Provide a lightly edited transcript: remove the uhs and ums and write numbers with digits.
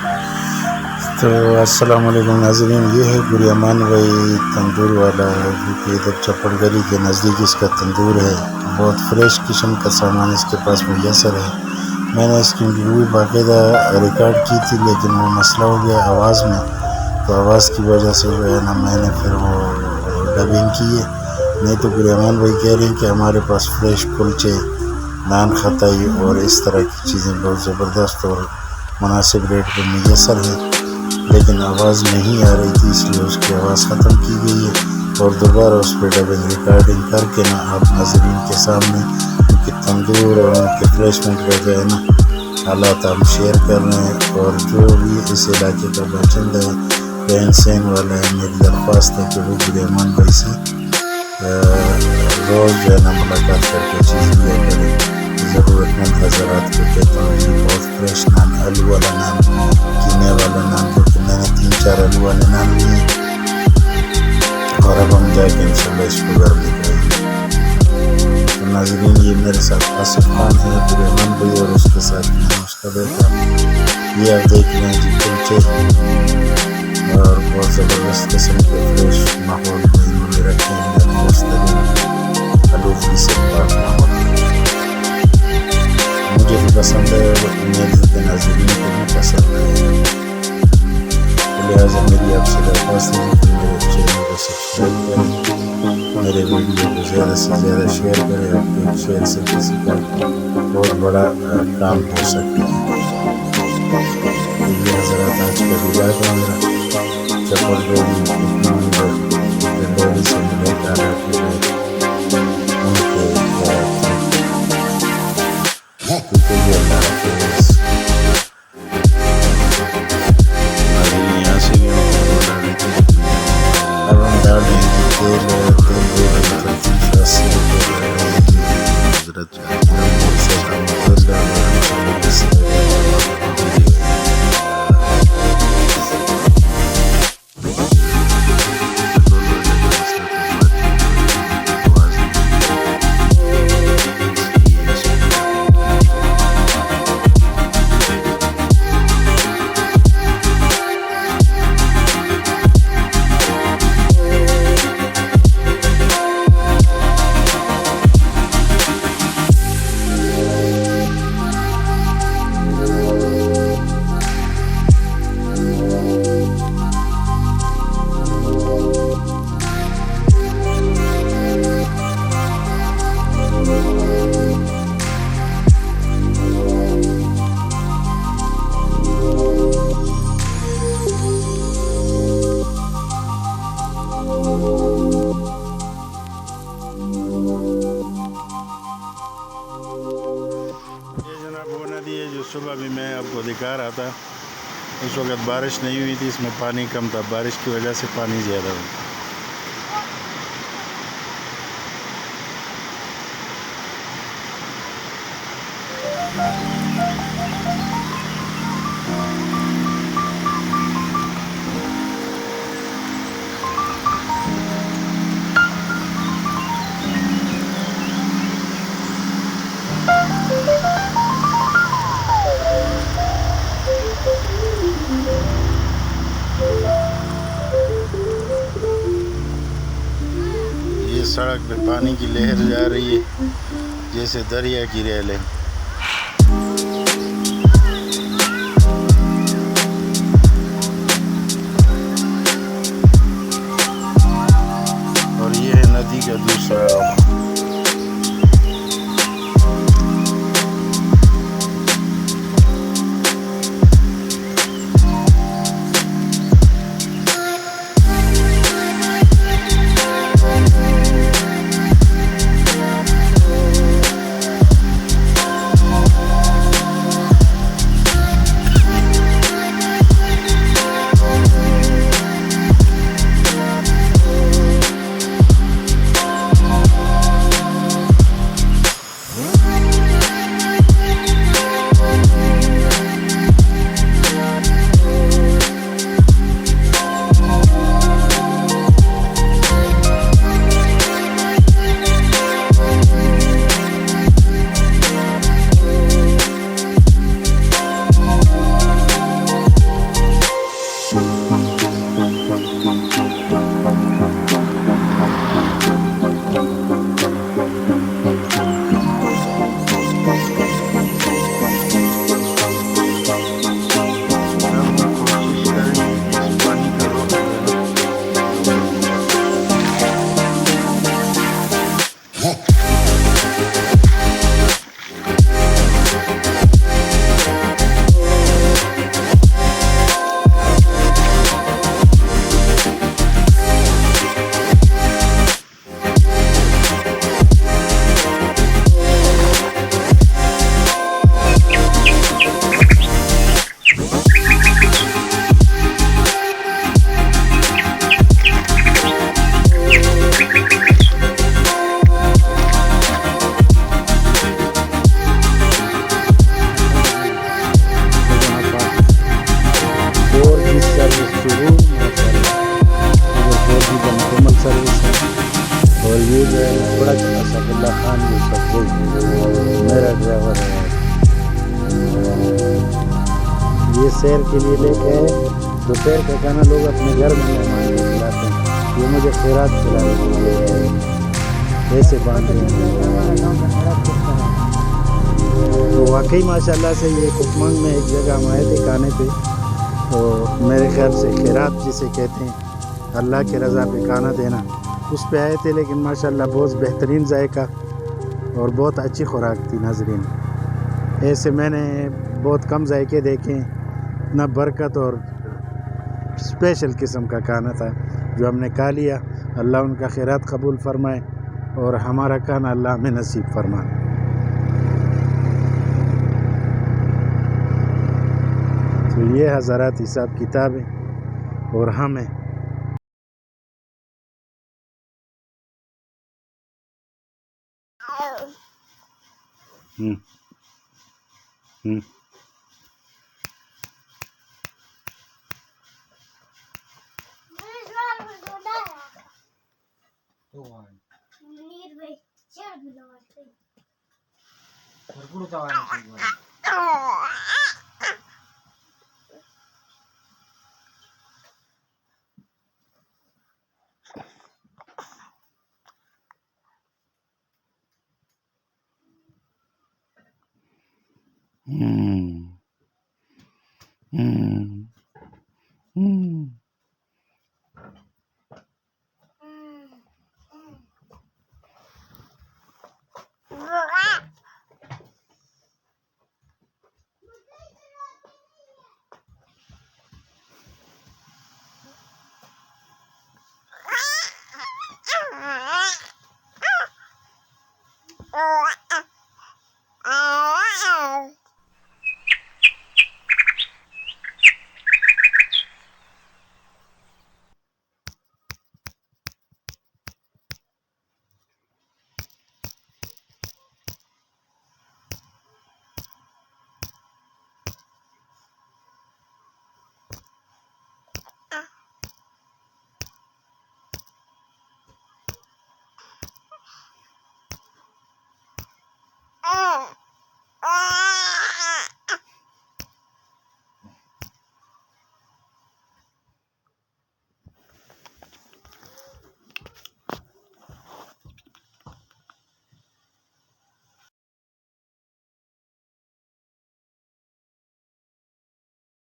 تو السلام علیکم ناظرین، یہ ہے درyaman بھائی تندور والا، جو کہ ادھر چپر گلی کے نزدیک اس کا تندور ہے۔ بہت فریش قسم کا سامان اس کے پاس میسر ہے۔ میں نے اس کی انٹرویو باقاعدہ ریکارڈ کی تھی، لیکن وہ مسئلہ ہو گیا آواز میں، تو آواز کی وجہ سے جو ہے نا میں نے پھر وہ ڈبنگ کی ہے۔ نہیں تو درyaman بھائی کہہ رہے ہیں کہ ہمارے پاس فریش کلچے، نان خطائی اور اس طرح کی چیزیں بہت زبردست اور مناسب ریٹ پہ میسر ہیں، لیکن آواز نہیں آ رہی تھی، اس لیے اس کی آواز ختم کی گئی ہے اور دوبارہ اس پہ ڈبنگ ریکارڈنگ کر کے نا آپ ناظرین کے سامنے ان کے تندور اور ان کے ریفریشمنٹ کا جو ہے نا حالات ہم شیئر کر رہے ہیں۔ اور جو بھی اس علاقے کا باشندہ ہے، رہن سہن والا ہے، میری درخواست ہے کہ وہ درyaman بھائی سے روز جو ہے نا ملاقات کر کے چیز لیا کریں۔ ضرورت مند حضرات کو کہتا ہوں یہ بہت فریش نان، آلو والا نان، کینے والا نان، جو کہ میں نے 3-4 آلو والے نان لیے اور اب ہم جا کے انشاءاللہ اس کو گھر لے جائیں گے۔ تو ناظرین، یہ میرے ساتھ آصف خان ہے، درyaman بھائی، اور اس کے ساتھ میں اس کا بیٹا۔ یہ آپ دیکھ رہے ہیں جی کلچے اور بہت زبردست قسم کے فریش ماحول میں انہوں نے رکھے ہیں، مختلف آلودگی سے پاک ماحول۔ مجھے بھی پسند ہے اور امید ہے ناظرین کو بھی پسند ہے، لہٰذا میری آپ سے درخواست ہے کہ میرے چینل کو سبسکرائب کریں، میرے ویڈیو کو زیادہ سے زیادہ شیئر کریں۔ آپ کے شیئر سے کسی کا بہت بڑا کام ہو سکتا ہے۔ یہ حضرات آج کا ولاگ ہے میرا چپر ڈولی کوکمنگ ڈولی سے ملے گا صبح بھی میں آپ کو دکھا رہا تھا، اس وقت بارش نہیں ہوئی تھی، اس میں پانی کم تھا، بارش کی وجہ سے پانی زیادہ ہوا۔ سڑک پہ پانی کی لہر جا رہی ہے جیسے دریا کی ریلیں۔ اور یہ ہے ندی کا دوسرا رخ۔ اللہ خان جی سب میرا ڈرائیور ہے. یہ سیر کے لیے لے کے آئے. دوپہر کا کھانا لوگ اپنے گھر میں مہمان کو کھلاتے ہیں، یہ مجھے خیرات کھلانے کے لیے لے کے آئے. ایسے باندھ رہے ہیں. تو واقعی ماشاءاللہ سے یہ کوکمنگ میں ایک جگہ ہم آئے تھے کھانے پہ، تو میرے خیال سے خیرات جسے کہتے ہیں اللہ کی رضا پہ کھانا دینا، اس پہ آئے تھے. لیکن ماشاءاللہ بہت بہترین ذائقہ اور بہت اچھی خوراک تھی. ناظرین ایسے میں نے بہت کم ذائقے دیکھے ہیں. اتنا برکت اور اسپیشل قسم کا کھانا تھا جو ہم نے کھا لیا. اللہ ان کا خیرات قبول فرمائے اور ہمارا کھانا اللہ ہمیں نصیب فرمائے. تو یہ حضرات حساب کتاب ہے اور ہمیں